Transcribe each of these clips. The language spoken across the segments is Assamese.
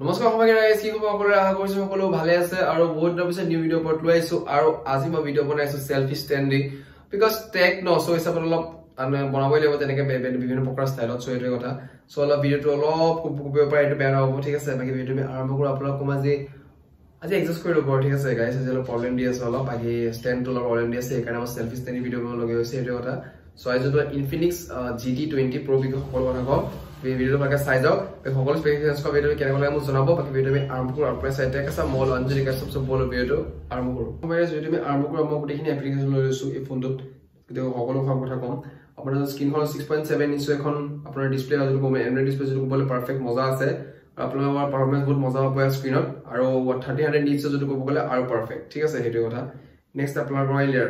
নমস্কাৰ সবাইকে গাইস কি খবৰ সকলোৰে আশা কৰিছো সকলো ভালে আছে আৰু বহুত দিনৰ পিছত নিউ ভিডিঅ ওপৰত লৈ আইছো আৰু আজি মই ভিডিঅ বনাইছো সেলফি ষ্টেণ্ডি বিকজ টেক ন সো হিচাপত অলপ বনাবই লাগিব তেনেকে বিভিন্ন প্ৰকাৰ ষ্টাইলত সো এইটো কথা সো অলপ ভিডিঅটো অলপ কুপিব পাৰে এইটো বেয়া নহব ঠিক আছে বাকি ভিডিঅ আমি আৰম্ভ কৰো আপোনালোক কম আজি এডজাষ্ট কৰি লব ঠিক আছে গাইস আজি অলপ প্ৰবলেম দি আছে অলপ বাকি ষ্টেণ্ডটো অলপ প্ৰবলেম দি আছে এইকাৰণে মই সেলফি ষ্টেণ্ডি ভিডিঅ বনাব লগা হৈছে এইটো কথা সো আজি তো ইনফিনিক্স GT20 Pro বিকজ সকলো কথা কম ভিডিঅটো ভালকে চাই যাওক সকলো স্পেচিফিকেশনছ ক ভিডিঅ কেনেকৈ লাগে মোক জনাব বাকি ভিডিঅ আমি আৰম্ভ কৰো আপোনাৰ সাইটে আছে মল অঞ্জলি কা সবসে বলো ভিডিঅটো আৰম্ভ কৰো মই যদি আমি আৰম্ভ কৰো মই গোটেইখিনি এপ্লিকেশন লৈ লৈছো এই ফোনটোত কিন্তু সকলো কথা কম আপোনাৰ স্ক্ৰিনখন 6.7 ইঞ্চ এখন আপোনাৰ ডিসপ্লে আছে কম এন্ড্ৰইড ডিসপ্লে যদি বলে পাৰফেক্ট মজা আছে আপোনাৰ পাৰফৰম্যান্স বহুত মজা পায় স্ক্ৰিনত আৰু 3000 নিটস যদি ক'ব গলে আৰু পাৰফেক্ট ঠিক আছে হেতু কথা নেক্সট আপোনাৰ ৰয়েলিয়াৰ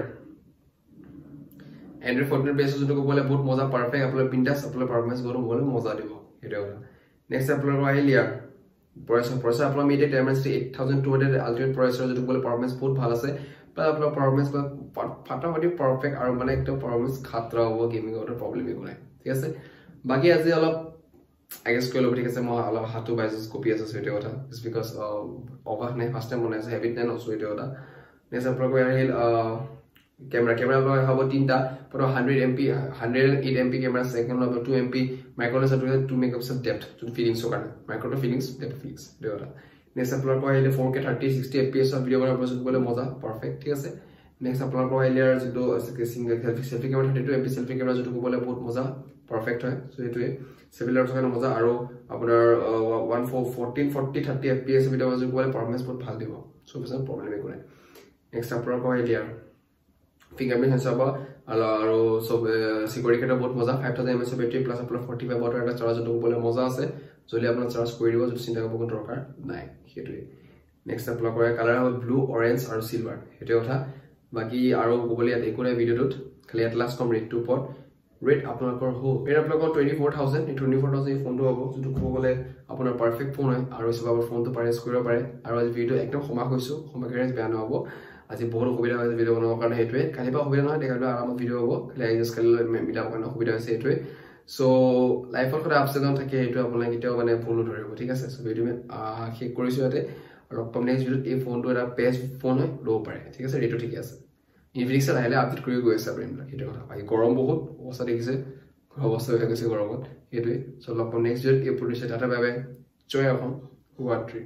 Android 14 বেস যদি ক'ব গলে বহুত মজা পাৰফেক্ট আপোনাৰ বিন্দাস আপোনাৰ পাৰফৰম্যান্স বহুত মজা দিব হেতু কথা নেক্সট আপোনাৰ ৰয়েলিয়াৰ প্ৰসেসৰ আপোনাৰ মিডিয়া Dimensity 8200 আল্টিমেট প্ৰসেসৰ যদি ক'ব গলে পাৰফৰম্যান্স বহুত ভাল আছে but আপোনাৰ পাৰফৰম্যান্স ফাটাফাটি পাৰফেক্ট আৰু মানে একটা পাৰফৰম্যান্স খাতৰা হ'ব গেমিংৰ প্ৰবলেম একো নাই ঠিক আছে বাকি আজি অলপ আইগেছ কইলো ঠিক আছে মই অলপ হাতু বাইজেস কপি আছে সেটো কথা just because অবাক নাই ফার্স্ট টাইম বনাইছে হেবিট নাই নসো এটো কথা নেক্সট আপোনাৰ আহিল camera হব তিনটা পৰ 100 MP 108 MP camera second হব 2 MP micro lens 2 megapixel depth to feelings কাৰণে micro to feelings depth feelings Deora next আপোনাৰ আহিলে 4K 30 60 fps ভিডিও বনাব প্ৰচেছ কৰিলে মজা পাৰফেক্ট ঠিক আছে নেক্সট আপোনাৰ আহিলে যেটো single selfie camera 32 MP selfie camera যেটো ক'বলে বহুত মজা পারফেক্ট হয় সো এটোৱে সিমিলাৰ কাৰণে মজা আৰু আপোনাৰ 1440 30 fps ভিডিও বনাব ক'বলে পাৰফৰম্যান্স বহুত ভাল দিব সো বেছ প্ৰবলেম একো নাই নেক্সট আপোনাৰ আহিলে fingerprint sensor ba aro sob security ka bahut moza 5000 mAh battery plus apna 45 watt eta charge to bole moza ase joli apna charge kori dibo jodi cinta kobo dorkar nai hetui next apna kore color hob blue orange aru silver hetu kotha baki aro gobole at ekone video dot khali atlas com red 2 port red apna kor ho era apna kor 24000 phone to hobo jodu kobo gole apna perfect phone hoy aro sabab phone to pares koribo pare aro aj video ekdom khoma hoisu khoma guarantee beya hobo আজি বহুত সুবিধা হৈছে ভিডিও বনাবৰ কাৰণে হেতুৱে কালিবা সুবিধা নহয় দেখালো আৰামত ভিডিও হ'ব খালি আইজাস কালি মিলাব কাৰণে সুবিধা হৈছে হেতুৱে সো লাইফৰ কথা আপডেট থাকে হেতু আপোনাক কিটাও মানে ভুল ধৰিব ঠিক আছে সো ভিডিও শেষ কৰিছো ইয়াতে আৰু কম নেক্সট ভিডিওত এই ফোনটো এটা বেষ্ট ফোন হয় লো পাৰে ঠিক আছে ৰেটো ঠিক আছে ইনফিনিক্স আহিলে আপডেট কৰি গৈ আছে আপুনি হেতু কথা বাকি গৰম বহুত অৱস্থা দেখিছে অৱস্থা হৈ গৈছে গৰমত হেতুৱে সো লগ পাম নেক্সট ভিডিওত এই প্ৰডিউচাৰ ডাটা বাবে জয় এখন শুভৰাত্ৰি